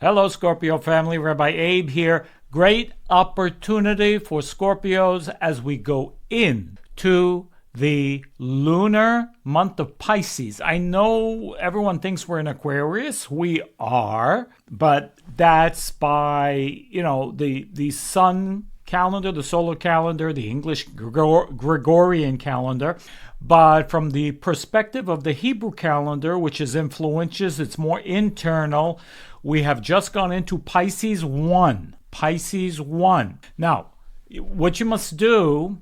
Hello, Scorpio family. Rabbi Abe here. Great opportunity for Scorpios as we go into the lunar month of Pisces. I know everyone thinks we're in Aquarius. We are, but that's by, the sun calendar, the solar calendar, the English Gregorian calendar. But from the perspective of the Hebrew calendar, which is influences, it's more internal. We have just gone into Pisces 1. Pisces 1. Now, what you must do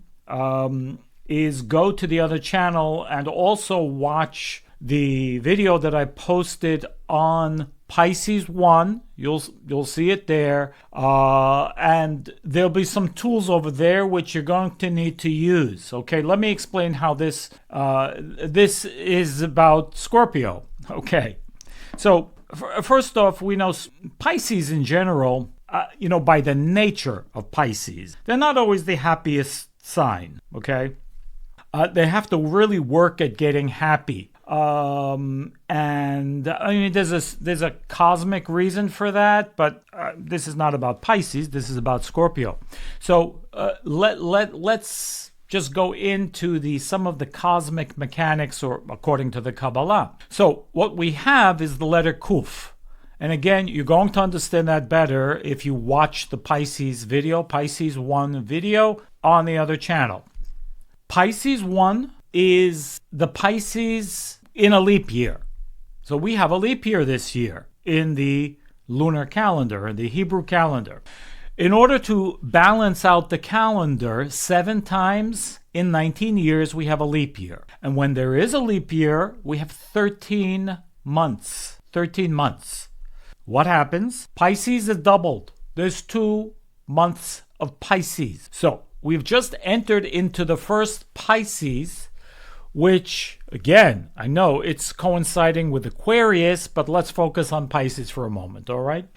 is go to the other channel and also watch the video that I posted on Pisces 1. You'll see it there. And there'll be some tools over there which you're going to need to use. Okay, let me explain how this is about Scorpio. Okay, so first off, we know Pisces in general, by the nature of Pisces, they're not always the happiest sign, okay? They have to really work at getting happy. And I mean, there's a cosmic reason for that, but this is not about Pisces. This is about Scorpio. So let's just go into some of the cosmic mechanics, or according to the Kabbalah. So what we have is the letter Kuf. And again, you're going to understand that better if you watch the Pisces video, Pisces 1 video on the other channel. Pisces 1 is the Pisces in a leap year. So we have a leap year this year in the lunar calendar, in the Hebrew calendar. In order to balance out the calendar, 7 times in 19 years, we have a leap year. And when there is a leap year, we have 13 months. 13 months. What happens? Pisces is doubled. There's 2 months of Pisces. So we've just entered into the first Pisces, which, again, I know it's coinciding with Aquarius, but let's focus on Pisces for a moment, all right?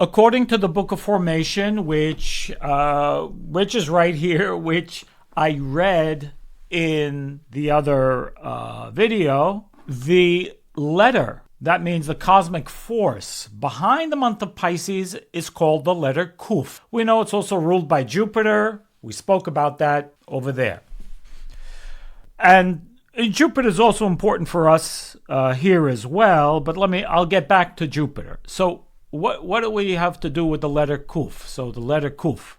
According to the Book of Formation, which is right here, which I read in the other video, the letter, that means the cosmic force behind the month of Pisces, is called the letter Kuf. We know it's also ruled by Jupiter. We spoke about that over there. And Jupiter is also important for us here as well, but I'll get back to Jupiter. So what do we have to do with the letter Kuf? So the letter Kuf.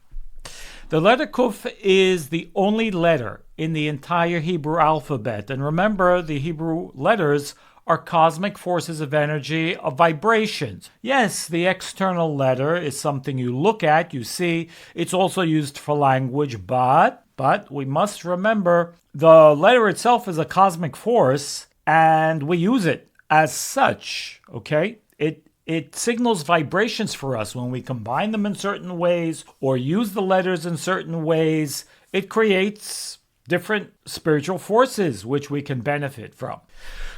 The letter Kuf is the only letter in the entire Hebrew alphabet. And remember, the Hebrew letters are cosmic forces of energy, of vibrations. Yes, the external letter is something you look at, you see. It's also used for language, but we must remember the letter itself is a cosmic force, and we use it as such, okay? It signals vibrations for us when we combine them in certain ways or use the letters in certain ways. It creates different spiritual forces which we can benefit from.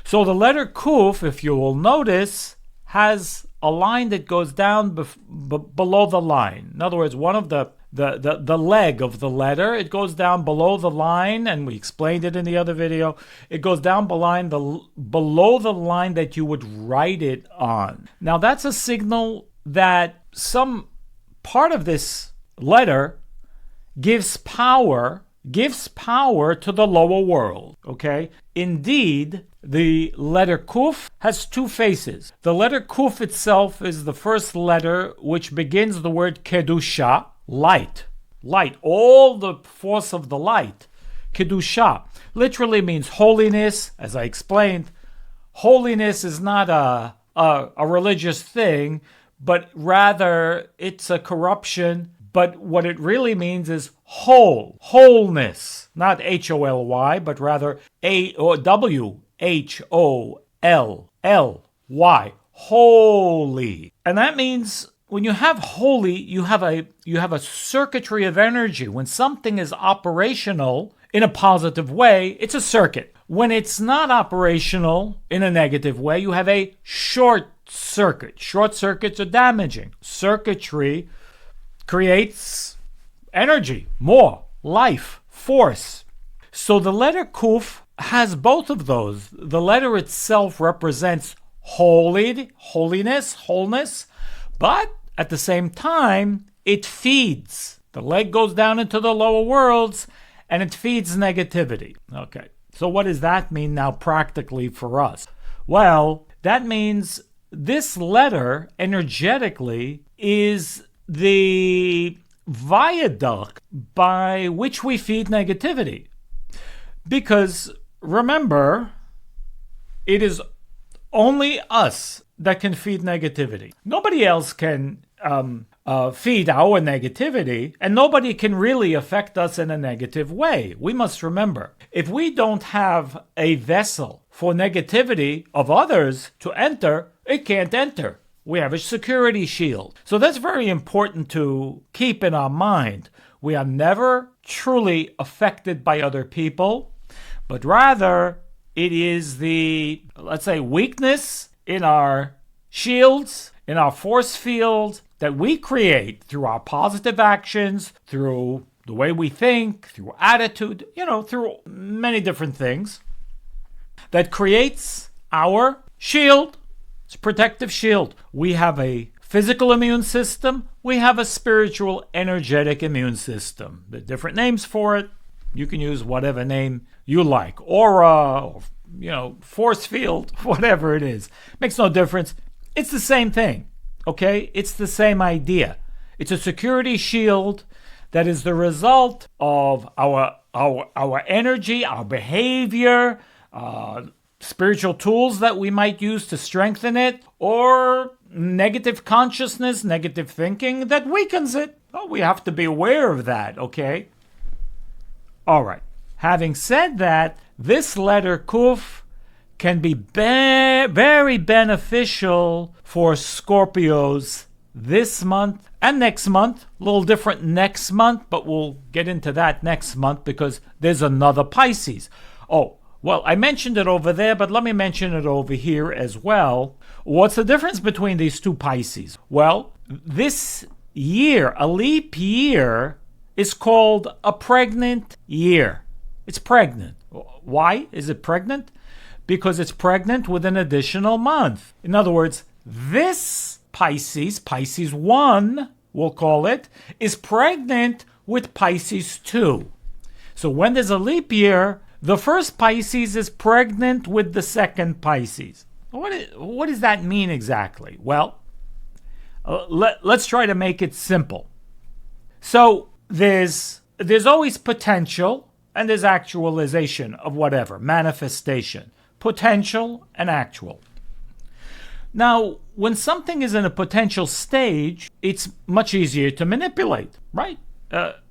So the letter Kuf, if you will notice, has a line that goes down below the line. In other words, one of the leg of the letter, it goes down below the line, and we explained it in the other video. It goes down below the line that you would write it on. Now that's a signal that some part of this letter gives power to the lower world, okay? Indeed, the letter Kuf has 2 faces. The letter Kuf itself is the first letter which begins the word Kedusha, light, all the force of the light. Kedusha literally means holiness. As I explained, holiness is not a religious thing, but rather it's a corruption. But what it really means is wholeness, not H-O-L-Y, but rather W-H-O-L-L-Y, holy. And that means when you have holy, you have a circuitry of energy. When something is operational in a positive way, it's a circuit. When it's not operational in a negative way, you have a short circuit. Short circuits are damaging. Circuitry creates energy, more, life, force. So the letter Kuf has both of those. The letter itself represents holiness, wholeness, But at the same time, it feeds. The leg goes down into the lower worlds and it feeds negativity. Okay, so what does that mean now practically for us? Well, that means this letter energetically is the viaduct by which we feed negativity. Because remember, it is only us that can feed negativity. Nobody else can feed our negativity, and nobody can really affect us in a negative way. We must remember, if we don't have a vessel for negativity of others to enter, it can't enter. We have a security shield. So that's very important to keep in our mind. We are never truly affected by other people, but rather it is the, let's say, weakness in our shields, in our force field that we create through our positive actions, through the way we think, through attitude, through many different things that creates our shield. It's a protective shield. We have a physical immune system. We have a spiritual, energetic immune system. There are different names for it. You can use whatever name you like. Aura, or, force field, whatever it is. Makes no difference. It's the same thing, okay? It's the same idea. It's a security shield that is the result of our energy, our behavior, spiritual tools that we might use to strengthen it, or negative consciousness, negative thinking that weakens it. Oh, we have to be aware of that, okay? All right. Having said that, this letter Kuf can be very beneficial for Scorpios this month and next month. A little different next month, but we'll get into that next month because there's another Pisces. Oh, well, I mentioned it over there, but let me mention it over here as well. What's the difference between these two Pisces? Well, this year, a leap year, is called a pregnant year. It's pregnant. Why is it pregnant? Because it's pregnant with an additional month. In other words, this Pisces, Pisces 1, we'll call it, is pregnant with Pisces 2. So when there's a leap year, the first Pisces is pregnant with the second Pisces. What does that mean exactly? Well, let's try to make it simple. So there's always potential and there's actualization of whatever, manifestation. Potential and actual. Now, when something is in a potential stage, it's much easier to manipulate, right?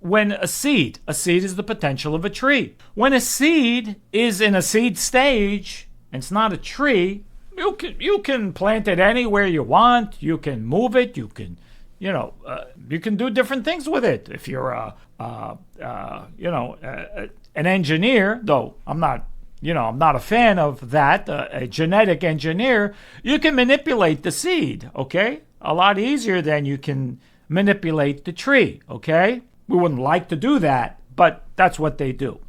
When a seed is the potential of a tree. When a seed is in a seed stage, and it's not a tree, you can plant it anywhere you want. You can move it. You can, you can do different things with it. If you're an engineer, though I'm not a fan of that, a genetic engineer, you can manipulate the seed, okay? A lot easier than you can manipulate the tree, okay? We wouldn't like to do that, but that's what they do.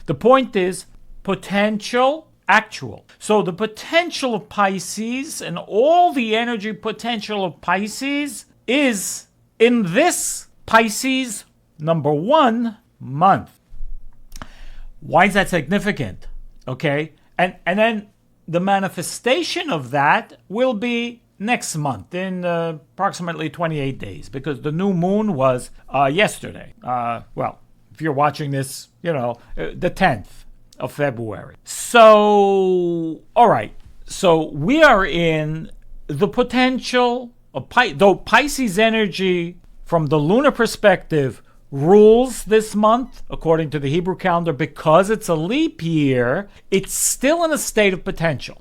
The point is potential, actual. So the potential of Pisces and all the energy potential of Pisces is in this Pisces number 1 month. Why is that significant? Okay, and then the manifestation of that will be next month in approximately 28 days because the new moon was yesterday. Well, if you're watching this, the 10th of February. So, all right. So we are in the potential of though Pisces energy from the lunar perspective rules this month, according to the Hebrew calendar, because it's a leap year, it's still in a state of potential.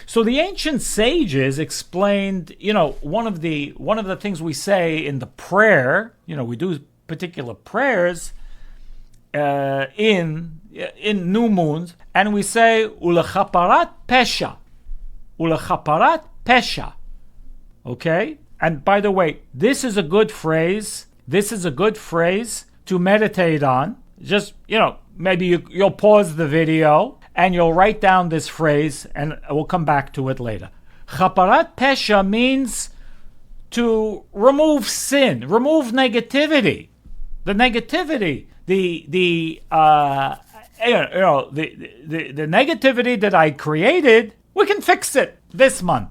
So the ancient sages explained, one of the things we say in the prayer, we do particular prayers in new moons, and we say ulechaparat pesha, okay? And by the way, this is a good phrase. This is a good phrase to meditate on. Just, maybe you'll pause the video and you'll write down this phrase and we'll come back to it later. Chaparat Pesha means to remove sin, remove negativity. The negativity, the negativity that I created, we can fix it this month.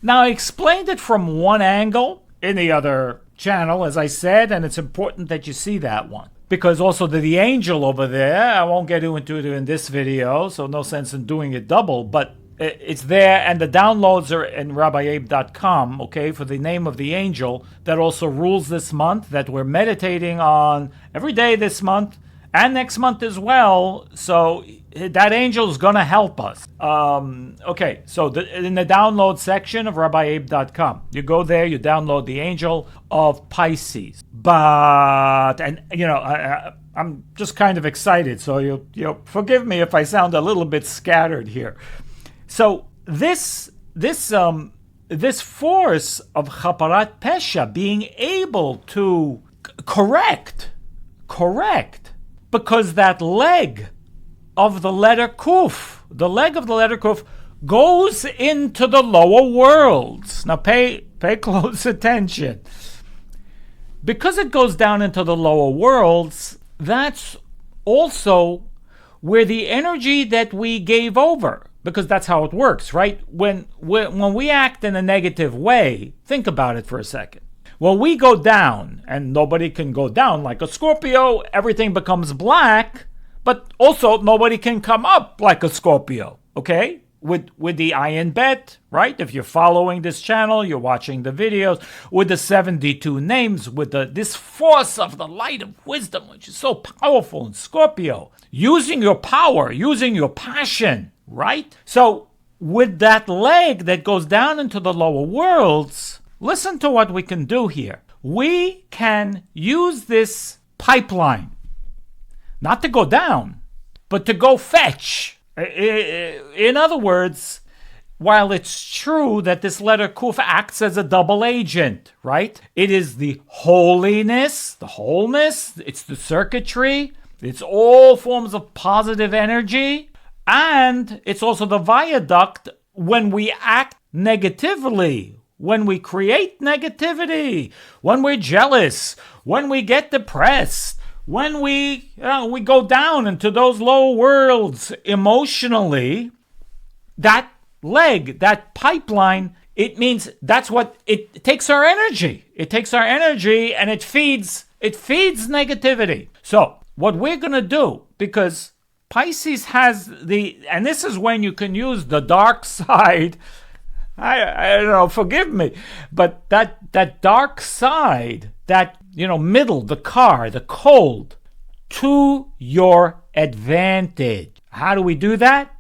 Now, I explained it from one angle in the other channel, as I said, and it's important that you see that one. Because also the angel over there, I won't get into it in this video, so no sense in doing it double, but it's there, and the downloads are in RabbiAbe.com, okay, for the name of the angel that also rules this month, that we're meditating on every day this month, and next month as well, so that angel is going to help us. Okay, so in the download section of RabbiAbe.com, you go there, you download the angel of Pisces. But, and you know, I'm just kind of excited, so you'll forgive me if I sound a little bit scattered here. So this force of Chaparat Pesha being able to correct, because that leg of the letter Kuf, goes into the lower worlds. Now pay close attention. Because it goes down into the lower worlds, that's also where the energy that we gave over, because that's how it works, right? When we act in a negative way, think about it for a second. When we go down, and nobody can go down like a Scorpio, everything becomes black, but also nobody can come up like a Scorpio, okay? With the Ayin Bet, right? If you're following this channel, you're watching the videos, with the 72 names, with this force of the light of wisdom, which is so powerful in Scorpio, using your power, using your passion, right? So with that leg that goes down into the lower worlds, listen to what we can do here. We can use this pipeline, not to go down, but to go fetch. In other words, while it's true that this letter Kuf acts as a double agent, right? It is the holiness, the wholeness, it's the circuitry, it's all forms of positive energy, and it's also the viaduct when we act negatively, when we create negativity, when we're jealous, when we get depressed, when we go down into those low worlds emotionally, that leg, that pipeline, it means that's what it takes our energy. It takes our energy and it feeds negativity. So what we're going to do, because Pisces has and this is when you can use the dark side. I don't know, forgive me, but that dark side, that, middle, the car, the cold, to your advantage. How do we do that?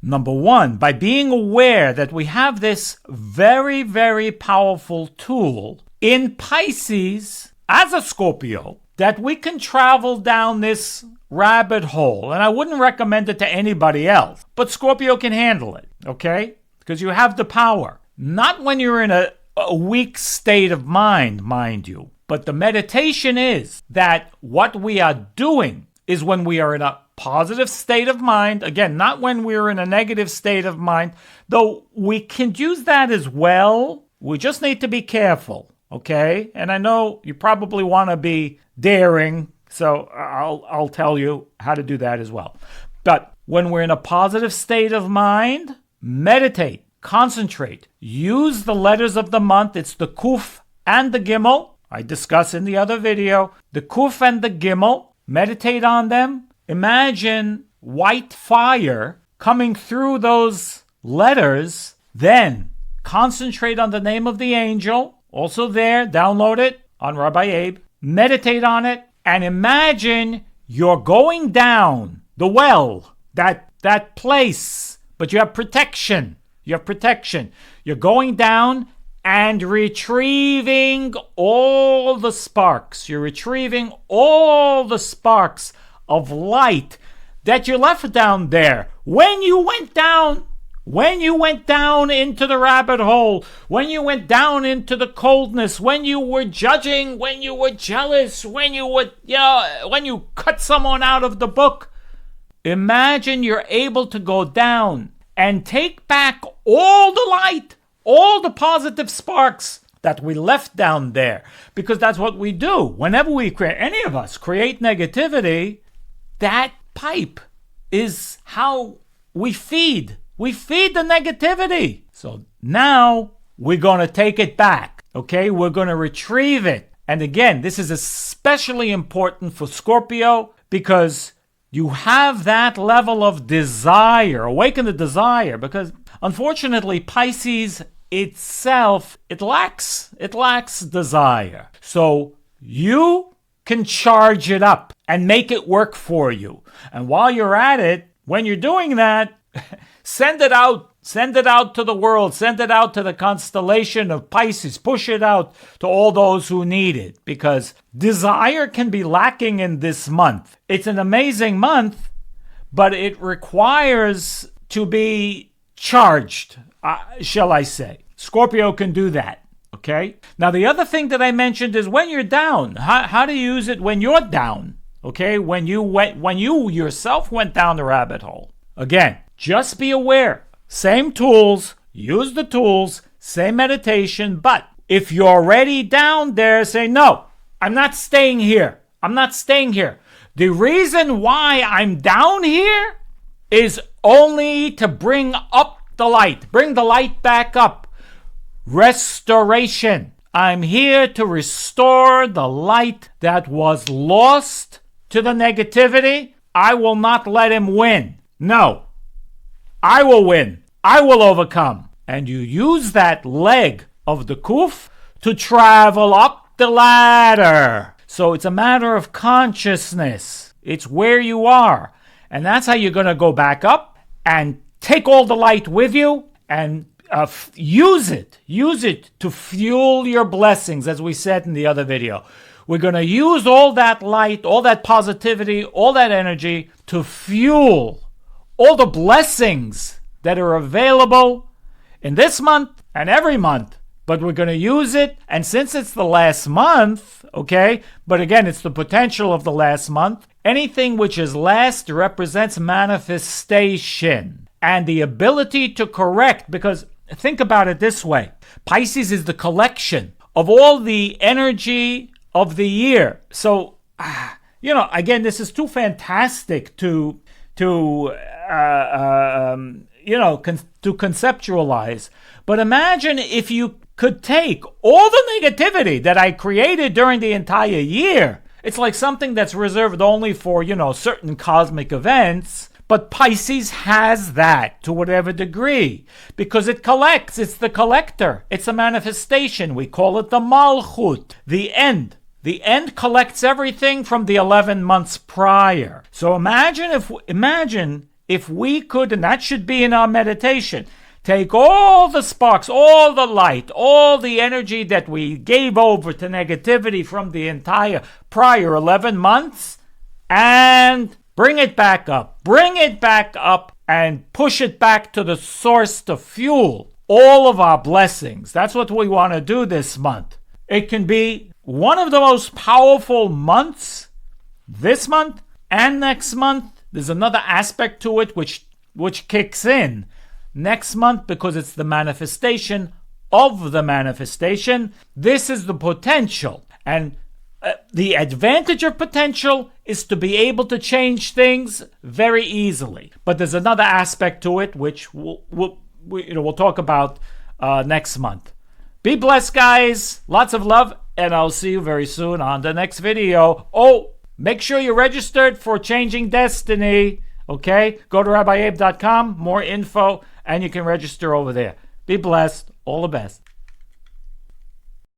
Number one, by being aware that we have this very, very powerful tool in Pisces as a Scorpio, that we can travel down this rabbit hole. And I wouldn't recommend it to anybody else, but Scorpio can handle it, okay? Because you have the power. Not when you're in a weak state of mind you. But the meditation is that what we are doing is when we are in a positive state of mind. Again, not when we're in a negative state of mind, though we can use that as well. We just need to be careful, okay? And I know you probably want to be daring, so I'll tell you how to do that as well. But when we're in a positive state of mind, meditate, concentrate, use the letters of the month. It's the Kuf and the Gimel. I discuss in the other video. The Kuf and the Gimel, meditate on them. Imagine white fire coming through those letters. Then concentrate on the name of the angel. Also there, download it on Rabbi Abe. Meditate on it. And imagine you're going down the well, that place, but you have protection. You're going down and retrieving all the sparks. You're retrieving all the sparks of light that you left down there when you went down into the rabbit hole, when you went down into the coldness, when you were judging, when you were jealous, when you cut someone out of the book. Imagine you're able to go down and take back all the light, all the positive sparks that we left down there, because that's what we do. Whenever we create, any of us create negativity, that pipe is how we feed. We feed the negativity. So now we're going to take it back, okay? We're going to retrieve it. And again, this is especially important for Scorpio because you have that level of desire, awaken the desire, because unfortunately Pisces itself, it lacks desire. So you can charge it up and make it work for you. And while you're at it, when you're doing that, send it out to the world, send it out to the constellation of Pisces, push it out to all those who need it, because desire can be lacking in this month. It's an amazing month, but it requires to be charged, shall I say. Scorpio can do that, okay? Now, the other thing that I mentioned is when you're down. How to use it when you're down, okay? When you yourself went down the rabbit hole. Again, just be aware. Same tools, use the tools, same meditation, but if you're already down there, say, no, I'm not staying here. I'm not staying here. The reason why I'm down here is only to bring up the light, bring the light back up. Restoration. I'm here to restore the light that was lost to the negativity. I will not let him win. No. I will win. I will overcome. And you use that leg of the Kuf to travel up the ladder. So it's a matter of consciousness. It's where you are. And that's how you're going to go back up and take all the light with you and use it. Use it to fuel your blessings, as we said in the other video. We're going to use all that light, all that positivity, all that energy to fuel all the blessings that are available in this month and every month. But we're going to use it, and since it's the last month, okay, but again, it's the potential of the last month, anything which is last represents manifestation and the ability to correct, because think about it this way. Pisces is the collection of all the energy of the year. So, again, this is too fantastic to conceptualize. But imagine if you could take all the negativity that I created during the entire year. It's like something that's reserved only for, certain cosmic events. But Pisces has that to whatever degree, because it collects. It's the collector. It's a manifestation. We call it the Malchut, the end. The end collects everything from the 11 months prior. So imagine if we could, and that should be in our meditation, take all the sparks, all the light, all the energy that we gave over to negativity from the entire prior 11 months and bring it back up. Bring it back up and push it back to the source to fuel all of our blessings. That's what we want to do this month. It can be one of the most powerful months this month and next month. There's another aspect to it which kicks in next month because it's the manifestation of the manifestation. This is the potential. And the advantage of potential is to be able to change things very easily. But there's another aspect to it which we'll talk about next month. Be blessed, guys. Lots of love, and I'll see you very soon on the next video. Oh, make sure you're registered for Changing Destiny. Okay? Go to RabbiAbe.com, more info, and you can register over there. Be blessed. All the best.